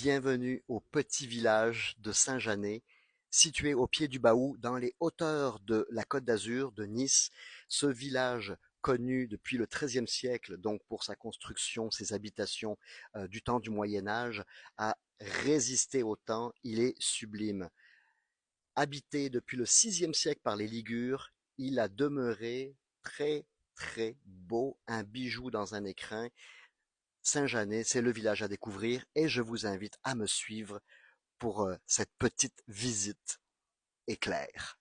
Bienvenue au petit village de Saint-Janet, situé au pied du Baou, dans les hauteurs de la Côte d'Azur de Nice. Ce village connu depuis le XIIIe siècle, donc pour sa construction, ses habitations du temps du Moyen Âge, a résisté au temps. Il est sublime. Habité depuis le VIe siècle par les Ligures, il a demeuré très très beau, un bijou dans un écrin. Saint-Janet, c'est le village à découvrir et je vous invite à me suivre pour cette petite visite éclair.